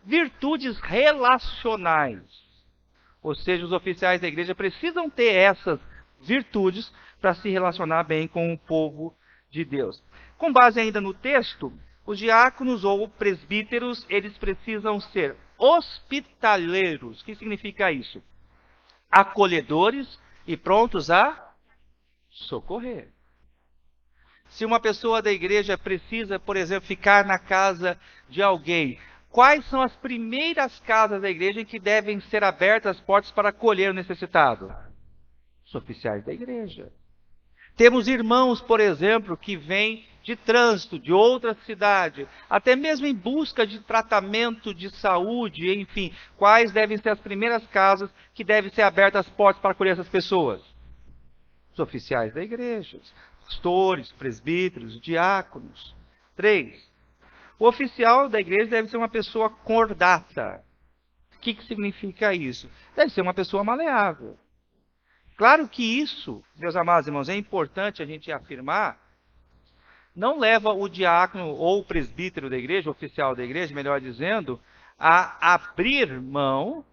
virtudes relacionais. Ou seja, os oficiais da igreja precisam ter essas virtudes para se relacionar bem com o povo de Deus. Com base ainda no texto, os diáconos ou presbíteros, eles precisam ser hospitaleiros. O que significa isso? Acolhedores e prontos a socorrer. Se uma pessoa da igreja precisa, por exemplo, ficar na casa de alguém, quais são as primeiras casas da igreja em que devem ser abertas as portas para acolher o necessitado? Os oficiais da igreja. Temos irmãos, por exemplo, que vêm de trânsito, de outra cidade, até mesmo em busca de tratamento de saúde, enfim. Quais devem ser as primeiras casas que devem ser abertas as portas para acolher essas pessoas? Os oficiais da igreja, pastores, presbíteros, diáconos. 3. O oficial da igreja deve ser uma pessoa cordata. O que significa isso? Deve ser uma pessoa maleável. Claro que isso, meus amados irmãos, é importante a gente afirmar, não leva o diácono ou o presbítero da igreja, o oficial da igreja, melhor dizendo, a abrir mão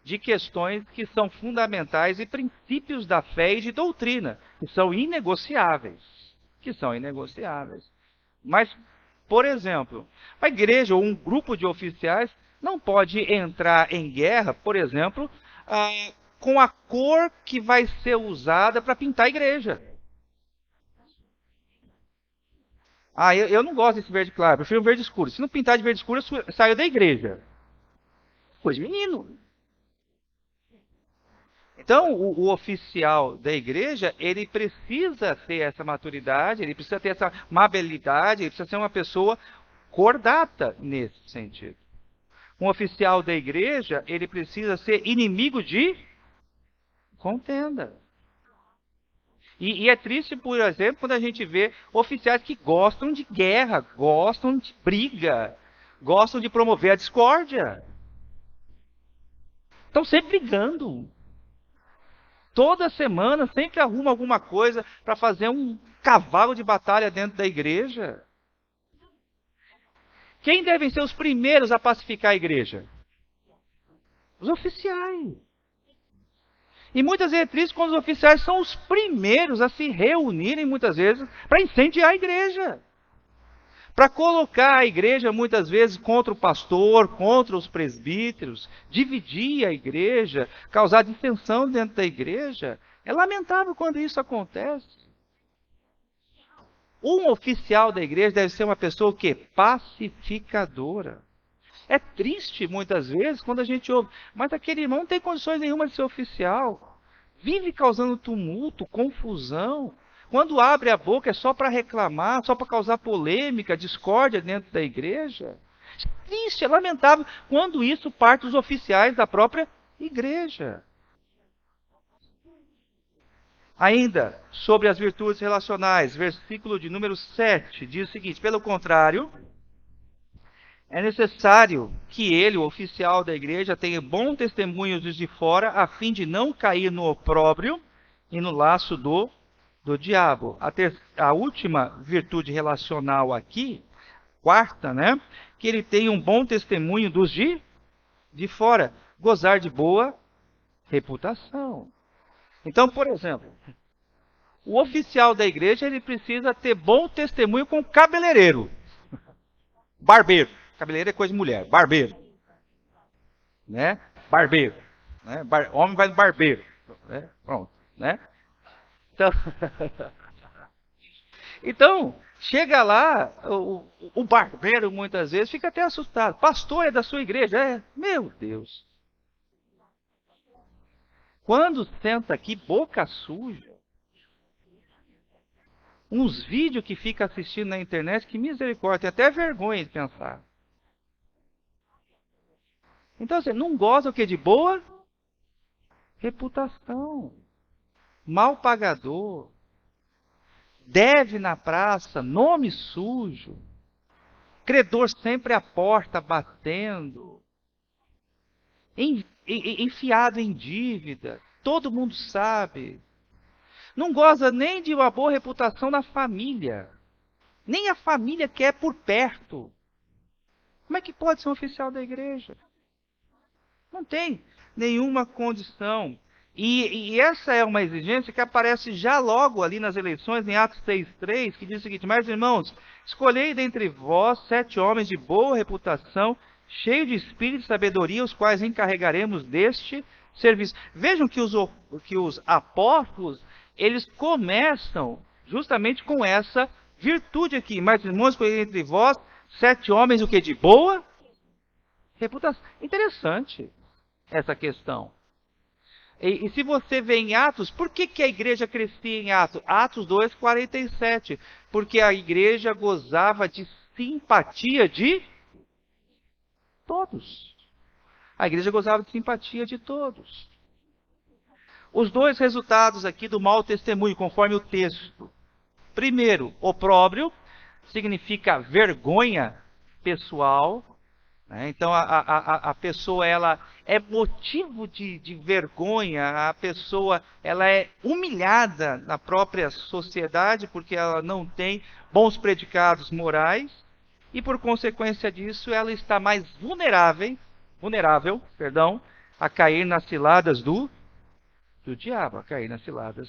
de questões que são fundamentais e princípios da fé e de doutrina, que são inegociáveis. Mas, por exemplo, a igreja ou um grupo de oficiais não pode entrar em guerra, por exemplo, com a cor que vai ser usada para pintar a igreja. Eu não gosto desse verde claro, eu prefiro um verde escuro. Se não pintar de verde escuro, eu saio da igreja. Coisa de menino. Então, o oficial da igreja, ele precisa ter essa maturidade, ele precisa ter essa maleabilidade, ele precisa ser uma pessoa cordata nesse sentido. Um oficial da igreja, ele precisa ser inimigo de contenda. E é triste, por exemplo, quando a gente vê oficiais que gostam de guerra, gostam de briga, gostam de promover a discórdia. Estão sempre brigando. Toda semana sempre arruma alguma coisa para fazer um cavalo de batalha dentro da igreja. Quem devem ser os primeiros a pacificar a igreja? Os oficiais. E muitas vezes é triste quando os oficiais são os primeiros a se reunirem, muitas vezes, para incendiar a igreja. Para colocar a igreja, muitas vezes, contra o pastor, contra os presbíteros, dividir a igreja, causar dissensão dentro da igreja. É lamentável quando isso acontece. Um oficial da igreja deve ser uma pessoa o quê? Pacificadora. É triste, muitas vezes, quando a gente ouve, mas aquele irmão não tem condições nenhuma de ser oficial. Vive causando tumulto, confusão. Quando abre a boca é só para reclamar, só para causar polêmica, discórdia dentro da igreja. É triste, é lamentável quando isso parte dos oficiais da própria igreja. Ainda, sobre as virtudes relacionais, versículo de número 7, diz o seguinte: pelo contrário, é necessário que ele, o oficial da igreja, tenha bom testemunho dos de fora, a fim de não cair no opróbrio e no laço do diabo. A última virtude relacional aqui, quarta, né? Que ele tenha um bom testemunho dos de fora, gozar de boa reputação. Então, por exemplo, o oficial da igreja, ele precisa ter bom testemunho com o cabeleireiro, barbeiro. Cabeleireiro é coisa de mulher, barbeiro, né? Barbeiro, né? Homem vai no barbeiro, né? Pronto, né? Então, chega lá, o barbeiro muitas vezes fica até assustado. Pastor, é da sua igreja? É, meu Deus. Quando senta aqui, boca suja, uns vídeos que fica assistindo na internet, que misericórdia, tem até vergonha de pensar. Então, você não goza o que? De boa reputação. Mal pagador. Deve na praça, nome sujo. Credor sempre à porta batendo. Enfiado em dívida. Todo mundo sabe. Não goza nem de uma boa reputação na família. Nem a família quer por perto. Como é que pode ser um oficial da igreja? Não tem nenhuma condição. E essa é uma exigência que aparece já logo ali nas eleições, em Atos 6,3, que diz o seguinte: mas, irmãos, escolhei dentre vós 7 homens de boa reputação, cheios de espírito e sabedoria, os quais encarregaremos deste serviço. Vejam que os apóstolos, eles começam justamente com essa virtude aqui. Mas, irmãos, escolhei entre vós 7 homens, o que? De boa reputação. Interessante essa questão. E se você vê em Atos, por que a igreja crescia em Atos? Atos 2,47. Porque a igreja gozava de simpatia de todos. A igreja gozava de simpatia de todos. Os dois resultados aqui do mau testemunho, conforme o texto. Primeiro, opróbrio, significa vergonha pessoal. Então, a pessoa ela é motivo de vergonha, a pessoa ela é humilhada na própria sociedade porque ela não tem bons predicados morais e, por consequência disso, ela está mais vulnerável, a cair nas ciladas do diabo, a cair nas ciladas